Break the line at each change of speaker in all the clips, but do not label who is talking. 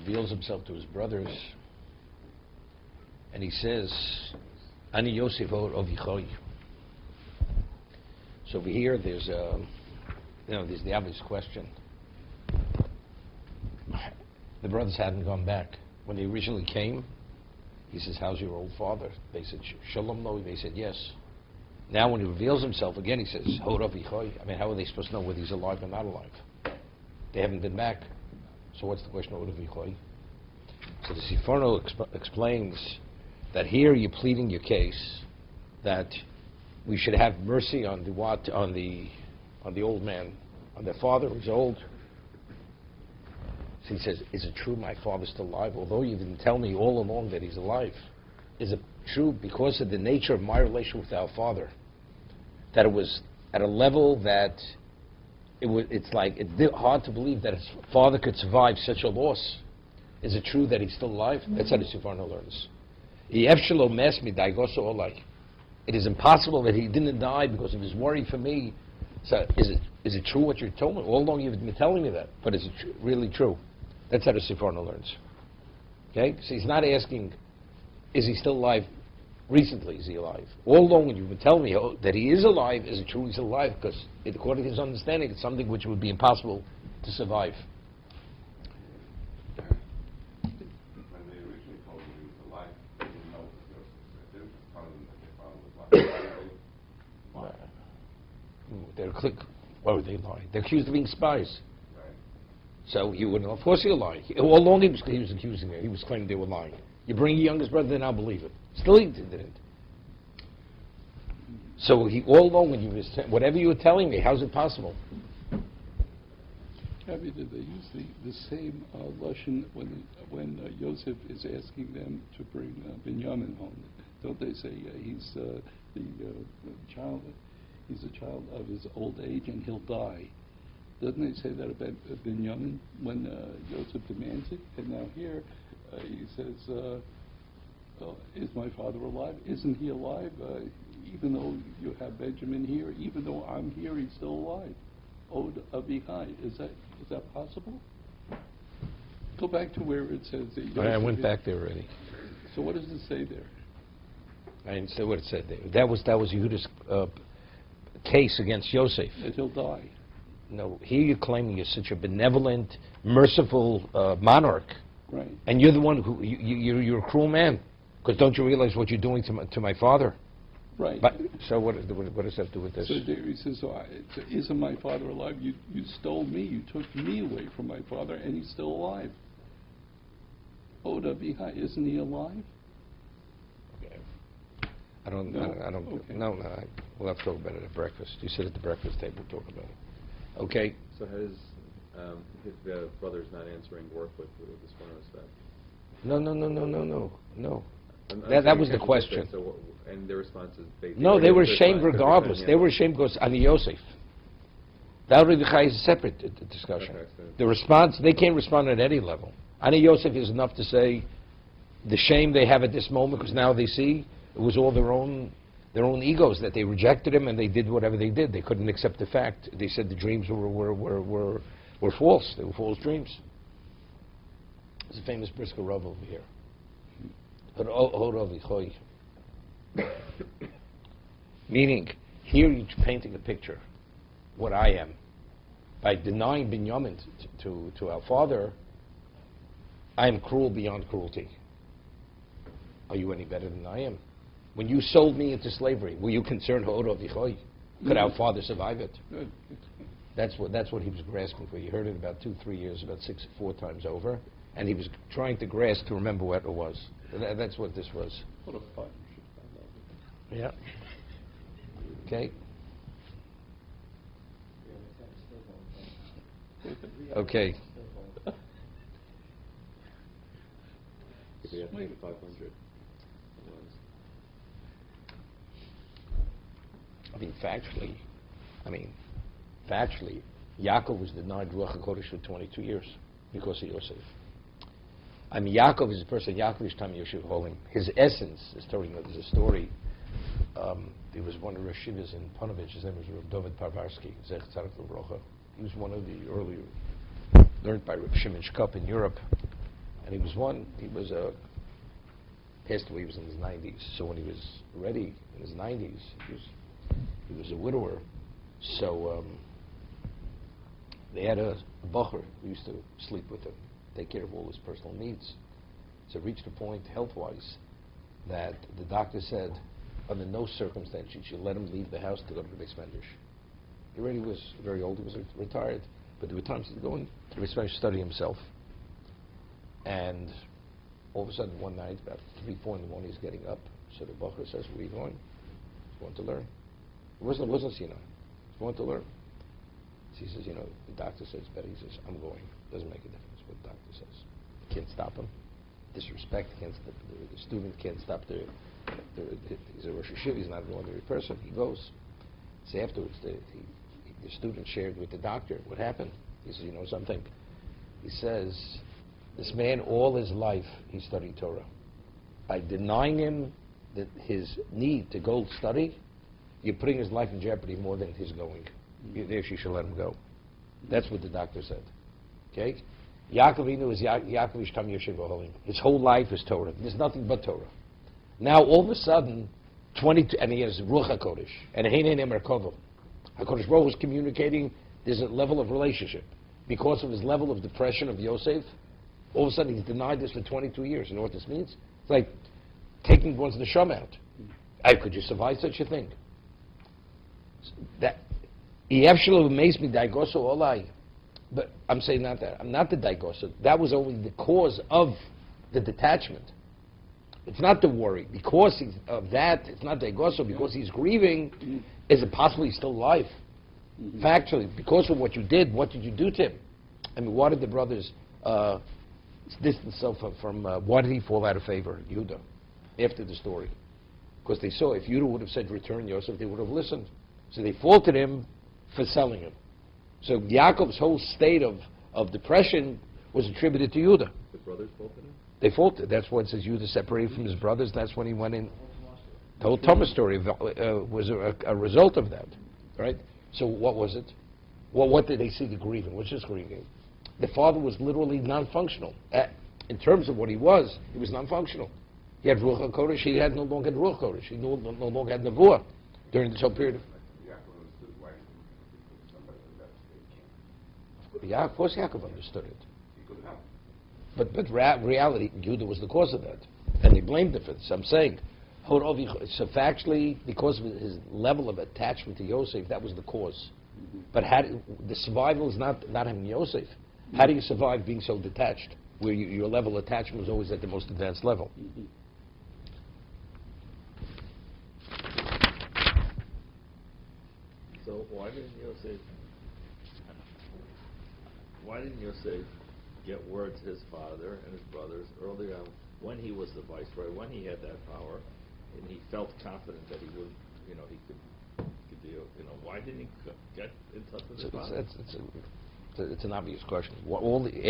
reveals himself to his brothers, and he says, Ani Yosef Ovichoi. So over here, there's the obvious question. The brothers hadn't gone back. When they originally came, he says, how's your old father? They said, Shalom lo. They said, yes. Now when he reveals himself again, he says, Hod Avichoi. I mean, how are they supposed to know whether he's alive or not alive? They haven't been back. So what's the question of Hod Avichoi? So the Siforno explains that here you're pleading your case that we should have mercy on the old man, on their father who's old. So he says, is it true my father's still alive? Although you didn't tell me all along that he's alive. Is it true because of the nature of my relation with our father, that it was at a level that it's hard to believe that his father could survive such a loss? Is it true that he's still alive? That's how the Siforno learns. It is impossible that he didn't die because of his worry for me. So is it true what you're telling me? All along you've been telling me that, but is it really true? That's how the Siforno learns. Okay? So he's not asking, is he still alive? Recently, is he alive? All along when you've been telling me that he is alive, is it true he's alive? Because according to his understanding, it's something which would be impossible to survive.
When they originally told him he was alive, they didn't know they were just telling him that their father was alive.
Why would they lie? They're accused of being spies.
Right.
So you wouldn't know. Of course he'll lie. All along he was accusing them. He was claiming they were lying. You bring your youngest brother, then I'll believe it. Still he didn't. So all along when whatever you were telling me, how's it possible?
Rabbi, did they use the same lashon when Yosef is asking them to bring Binyamin home? Don't they say he's the child? He's a child of his old age and he'll die. Doesn't they say that about Binyamin when Yosef demands it? And now here he says, is my father alive? Isn't he alive? Even though you have Benjamin here, even though I'm here, he's still alive. Od Avichai. Is that possible? Go back to where it says that Yosef
I went back there already.
So what does it say there?
I didn't say what it said there. That was Yehuda's case against Yosef.
That he'll die.
No, here you're claiming you're such a benevolent, merciful monarch.
Right.
And you're the one who, you're a cruel man. Because don't you realize what you're doing to my father?
Right.
But, so what does that do with this?
So there he says, isn't my father alive? You stole me. You took me away from my father, and he's still alive. Oda Biha, isn't he alive?
Okay. I don't.
Okay.
No. We'll have to talk about it at breakfast. You sit at the breakfast table, talk about it. Okay.
So his brother's not answering work with this one of that.
No.
I'm
That was the question.
And their response is
No, they were ashamed regardless. They were ashamed because Ani Yosef. That is a separate discussion.
Okay, so
The response, they can't respond at any level. Ani Yosef is enough to say the shame they have at this moment because now they see it was all their own egos that they rejected him and they did whatever they did. They couldn't accept the fact. They said the dreams were false. They were false dreams. There's a famous Brisker Rav over here. Meaning, here you're painting a picture, what I am. By denying Binyamin to our father, I am cruel beyond cruelty. Are you any better than I am? When you sold me into slavery, were you concerned, could our father survive it?
Good.
That's what he was grasping for. You heard it about 2-3 years, about 4 times over, and he was trying to grasp to remember what it was. That's what this was.
What a partnership. I love it.
Yeah. Okay. Okay.
If we had 500.
Factually, Yaakov was denied Ruach HaKodesh for 22 years because of Yosef. Yaakov is a person, Yaakov is Tam Yosef Holim. His essence is telling us a story. There was one of the Rashivas in Panovich, his name was Rav David Parvarsky, Zech Tzadok L'Brocha. He was one of the earlier, learned by Rav Shimon Shkop in Europe. And he was passed away, he was in his 90s. So when he was ready in his 90s, he was a widower. So they had a bacher who used to sleep with him, take care of all his personal needs. So it reached a point, health-wise, that the doctor said, under no circumstance you should let him leave the house to go to the Beis Medrash. He already was very old, he was retired, but there were times he was going to the Beis Medrash to study himself. And all of a sudden one night, about 3, 4 in the morning, he's getting up. So the bacher says, where are you going? He's going to learn. It wasn't Sinai. He's going to learn. So he says, the doctor says it's better. He says, I'm going. Doesn't make a difference what the doctor says. Can't stop him. Disrespect, can't stop the student can't stop he's a Rosh Hashiva, he's not an ordinary person. He goes. So afterwards, the student shared with the doctor what happened. He says, something? He says, this man, all his life, he studied Torah. By denying him that his need to go study, you're putting his life in jeopardy more than his going. Therefore, you should let him go. That's what the doctor said. Okay? Yaakov Avinu is Yaakov Ishtam Yeshiva Holim. His whole life is Torah. There's nothing but Torah. Now, all of a sudden, 22, and he has Ruach HaKodesh, and Heinei Merkava. HaKodesh Baruch was communicating, there's a level of relationship. Because of his level of depression of Yosef, all of a sudden he's denied this for 22 years. You know what this means? It's like taking one's neshama out. Could you survive such a thing? That Yev Shelo amazed me, Daigoso Olai. But I'm saying not that. I'm not the Daigoso. That was only the cause of the detachment. It's not the worry. Because of that, it's not Daigoso. Because he's grieving, is it possible he's still alive? Factually, because of what you did you do to him? I mean, why did the brothers distance themselves from, why did he fall out of favor, Yehuda, after the story? Because they saw if Yehuda would have said, return Yosef, they would have listened. So they faulted him for selling him. So Yaakov's whole state of depression was attributed to Yehuda.
The brothers faulted him?
They faulted. That's what it says Yehuda separated from his brothers. That's when he went in. The whole Thomas story was a result of that. Right? So what was it? Well, what did they see the grieving? What's this grieving? The father was literally non-functional. In terms of what he was non-functional. He had Ruach HaKodesh, he had no longer had Ruach HaKodesh. He no longer had Nevuah during this whole period. Yeah, of course Yaakov understood it. But reality, Yehuda was the cause of that. And they blamed him for this. I'm saying, so factually, because of his level of attachment to Yosef, that was the cause. But the survival is not having Yosef. How do you survive being so detached, where your level of attachment was always at the most advanced level?
So why didn't Yosef get word to his father and his brothers early on when he was the viceroy, when he had that power, and he felt confident that he would, he could deal. Why didn't he get in touch with his father?
It's an obvious question.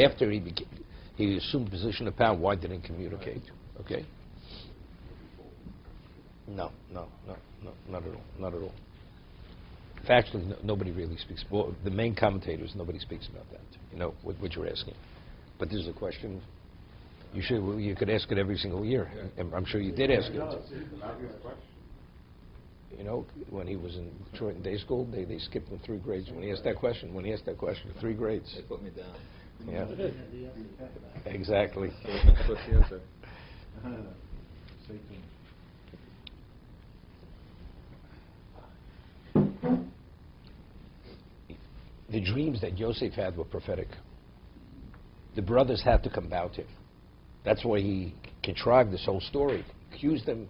After he assumed position of power, why didn't he communicate? Okay. No, not at all. Factually, nobody really speaks. Well, the main commentators, nobody speaks about that. What you're asking. But this is a question you could ask it every single year. And I'm sure you did ask it. When he was in Detroit in day school, they skipped him 3 grades. When he asked that question, 3 grades.
They put me down.
Yeah. Exactly.
What's the answer?
The dreams that Yosef had were prophetic. The brothers had to come bow to him. That's why he contrived this whole story, accused them,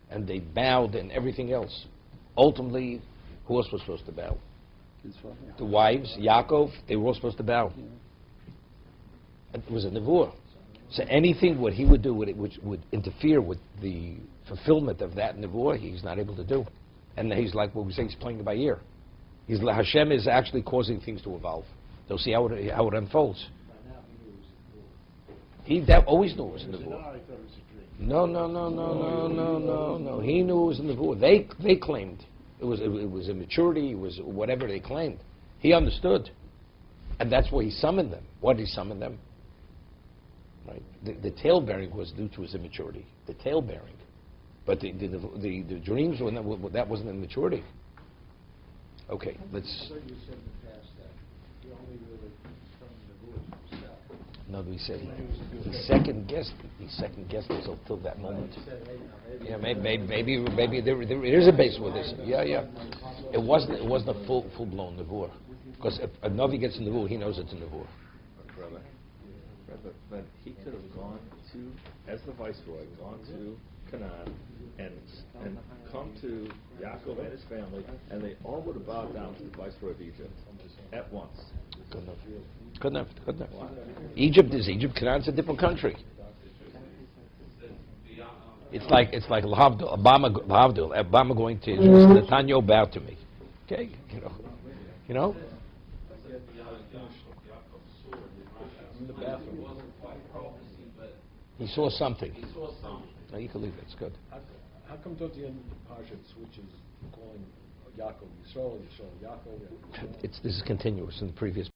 and they bowed and everything else. Ultimately, who else was supposed to bow? The wives, Yaakov, they were all supposed to bow. And it was a nevuah. So anything what he would do which would interfere with the fulfillment of that nevuah, he's not able to do. And he's like what we say, he's playing it by ear. Hashem is actually causing things to evolve. They'll see how it unfolds. He always knew it was a nevuah. No. He knew it was a nevuah. They claimed it was immaturity. It was whatever they claimed. He understood, and that's why he summoned them. Why did he summon them? right? The tail bearing was due to his immaturity. The tail bearing, but the dreams that wasn't immaturity. Okay, let's.
I thought you said in the past that he only really explained the rules himself.
No, we said he second guessed himself till that moment. Yeah, maybe there is a base with this. Yeah. It wasn't a full blown nevuah, because if a navi gets a nevuah, he knows it's a nevuah.
But he could have gone to, as the viceroy, gone to Canaan and come to Yaakov and his family, and they all would have bowed down to the viceroy of Egypt at once.
Couldn't have. Egypt is Egypt. Canaan's a different country. It's like Obama going to Israel. Netanyahu bowed to me. Okay, you know. He saw something. No, you can leave it. It's good.
How come at the end of the parsha it switches calling Yaakov Yisrael, Yaakov?
This is continuous in the previous.